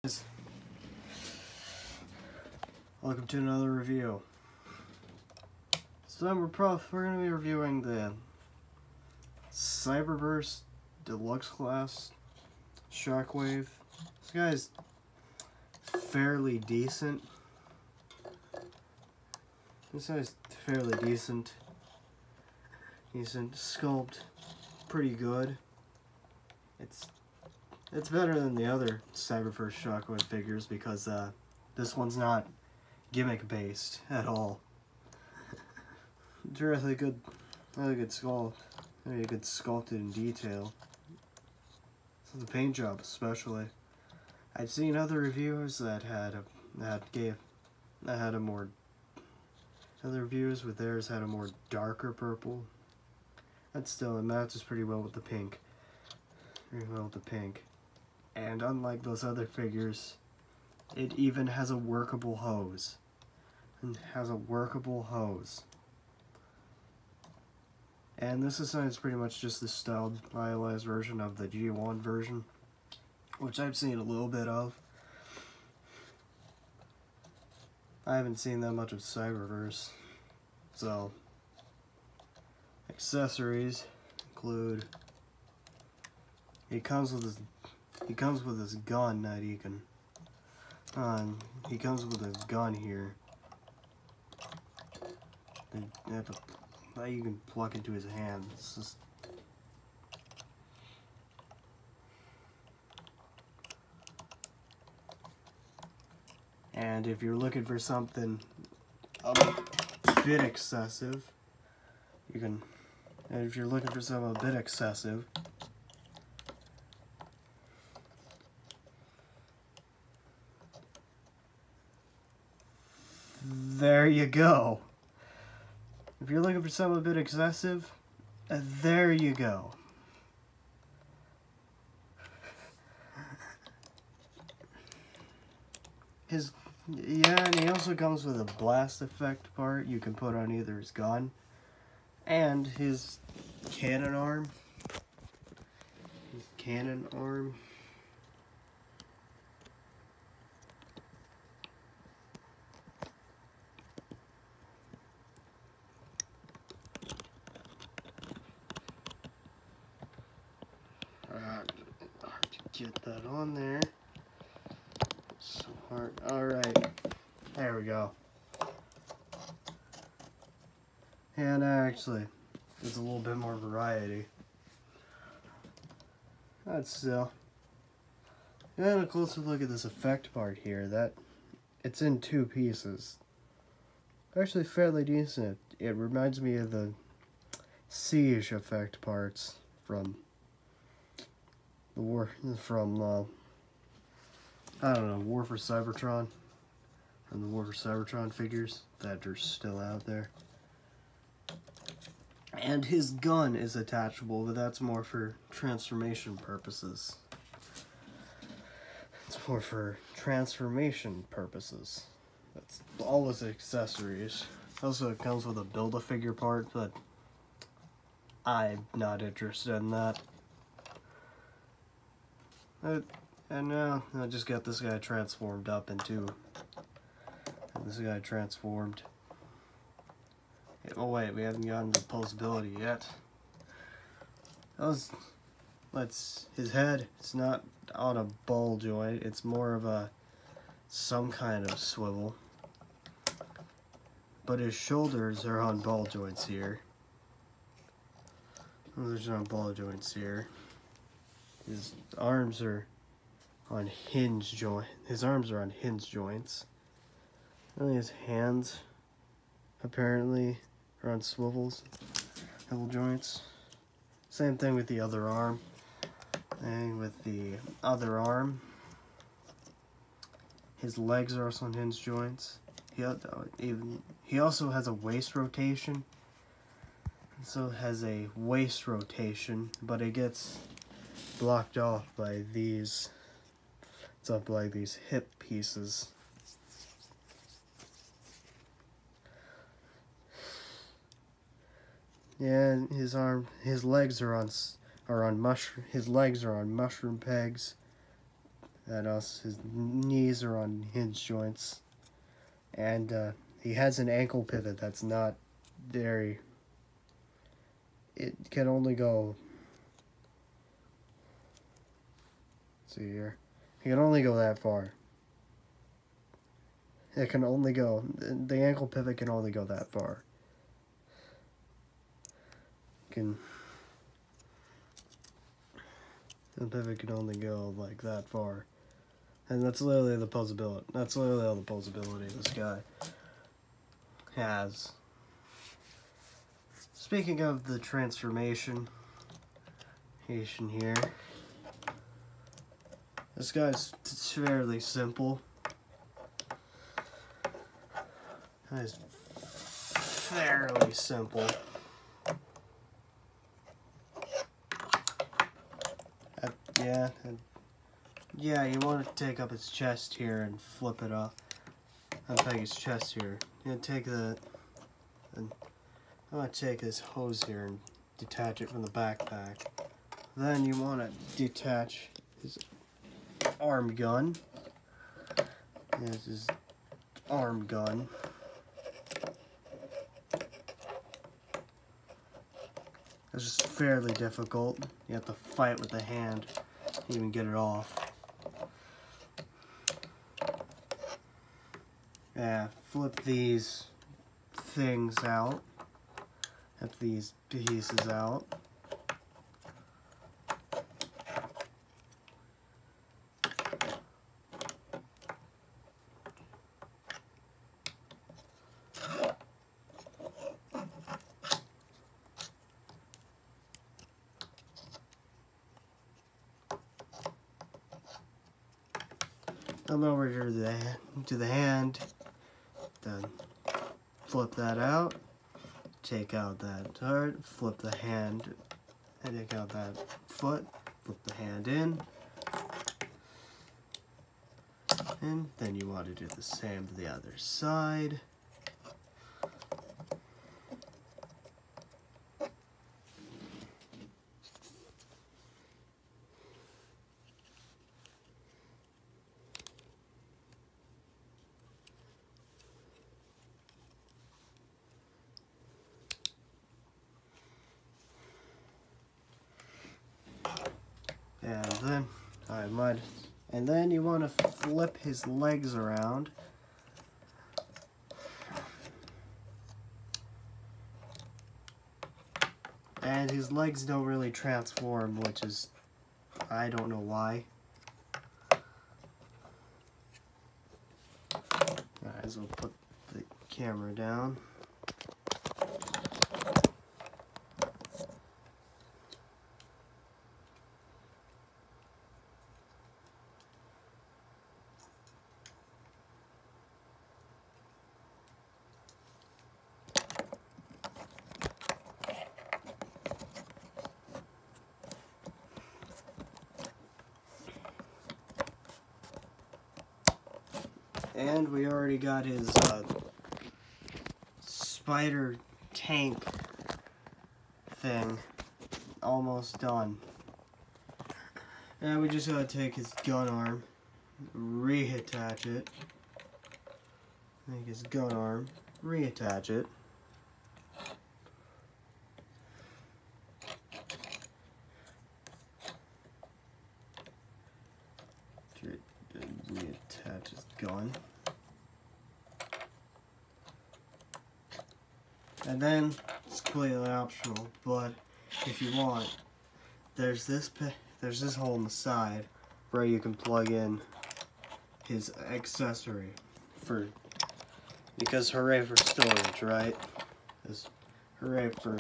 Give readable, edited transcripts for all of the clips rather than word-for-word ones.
Guys, welcome to another review. So we're going to be reviewing the Cyberverse deluxe class shockwave. This guy's fairly decent. Decent sculpt, pretty good. It's better than the other Cyberverse shockwave figures because this one's not gimmick based at all. It's really good sculpt, really good sculpted in detail. So the paint job especially. I've seen other reviewers that other reviewers with theirs had a more darker purple. That still, it matches pretty well with the pink. And unlike those other figures, it even has a workable hose. And this is pretty much just the stylized version of the G1 version, which I've seen a little bit of. I haven't seen that much of Cyberverse. So, accessories include, he comes with his gun that he can, he comes with his gun here that you can plug into his hand. It's just, and if you're looking for something a bit excessive, there you go. If you're looking for something a bit excessive, there you go. And he also comes with a blast effect part you can put on either his gun and his cannon arm. Hard to get that on there. So hard. Alright. There we go. And actually, there's a little bit more variety. That's still. And a closer look at this effect part here. It's in two pieces. Actually fairly decent. It reminds me of the Siege effect parts from the War for Cybertron, from the War for Cybertron figures that are still out there. And his gun is attachable, but that's more for transformation purposes. That's all his accessories. Also, it comes with a Build-A-Figure part, but I'm not interested in that. And now I just got this guy transformed up into. Oh wait, we haven't gotten to posability yet. His head. It's not on a ball joint. It's more of some kind of swivel. But his shoulders are on ball joints here. There's no ball joints here. His arms are on hinge joints. Only his hands apparently are on swivel joints. Same thing with the other arm. His legs are also on hinge joints. He also has a waist rotation. But it gets blocked off by these. It's up like these hip pieces. Yeah, and his legs are on mushroom pegs. and also his knees are on hinge joints, and he has an ankle pivot that's not very, it can only go, let's see here, he can only go that far. It can only go, the ankle pivot can only go that far. The pivot can only go like that far. And that's literally the posability. That's literally all the posability this guy has. Speaking of the transformation here, this guy's fairly simple. It's fairly simple. Yeah, you want to take up its chest here and flip it off. Unpeg its chest here. You take the, and I'm gonna take this hose here and detach it from the backpack. Then you want to detach his arm gun. This is arm gun. It's just fairly difficult. You have to fight with the hand to even get it off. Yeah, flip these things out. Flip these pieces out. Come over to the hand, then flip that out, take out that heart, flip the hand, and take out that foot, flip the hand in, and then you want to do the same to the other side. And then you want to flip his legs around. And his legs don't really transform, which is, I don't know why. Alright, so we'll put the camera down. And we already got his spider tank thing almost done. And we just gotta take his gun arm, reattach it. Take his gun arm, reattach it. Reattach his gun. And then, it's completely optional, but if you want, there's this hole in the side where you can plug in his accessory because hooray for storage, right? Hooray for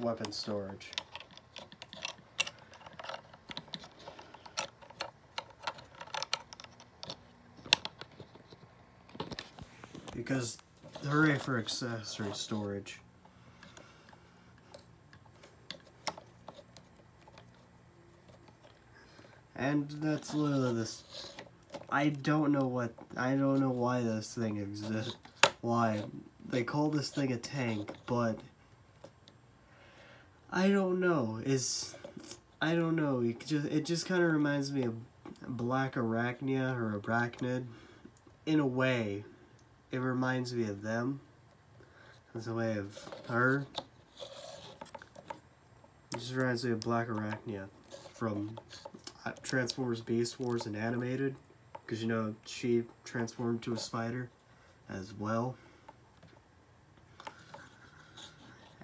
weapon storage. Because hooray for accessory storage. And that's literally this. I don't know why this thing exists. Why they call this thing a tank, but I don't know. I don't know. It just kind of reminds me of black arachnia or arachnid. In a way, it reminds me of them. It's a way of her. It just reminds me of Black Arachnia from Transformers Beast Wars and Animated. Because, you know, she transformed to a spider as well.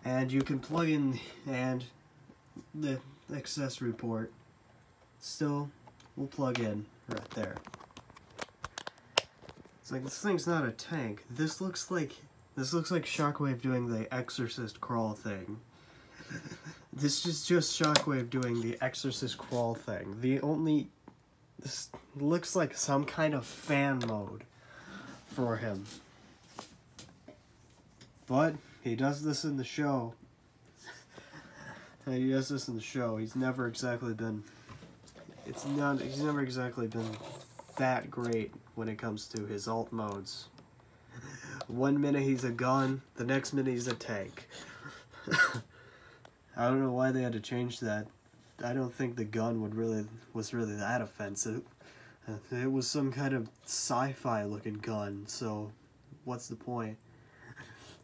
And you can plug in, and the accessory port still will plug in right there. It's like, this thing's not a tank. This looks like Shockwave doing the Exorcist crawl thing. This is just Shockwave doing the Exorcist crawl thing. This looks like some kind of fan mode for him. But he does this in the show. He's never exactly been that great when it comes to his alt modes. One minute he's a gun, the next minute he's a tank. I don't know why they had to change that. I don't think the gun was really that offensive. It was some kind of sci-fi looking gun, so what's the point?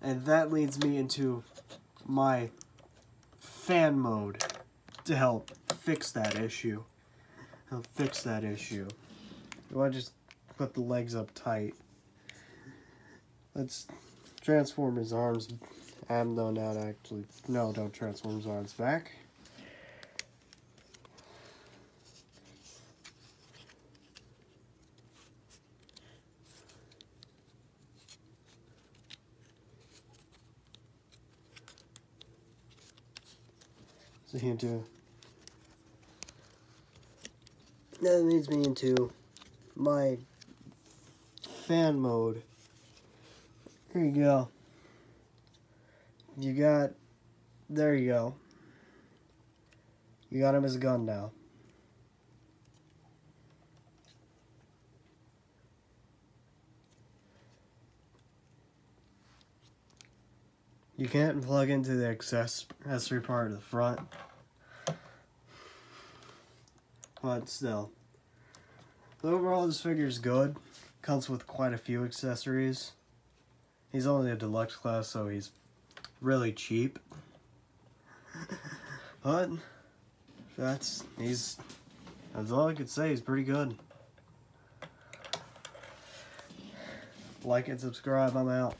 And that leads me into my fan mode to help fix that issue. You want to just put the legs up tight. Let's transform his arms. No, not actually. No, don't transform his arms back. So that leads me into my fan mode. Here you go. There you go. You got him as a gun now. You can't plug into the accessory part of the front. But still. Overall, this figure is good. Comes with quite a few accessories. He's only a deluxe class, so he's really cheap. But that's all I could say. He's pretty good. Like and subscribe. I'm out.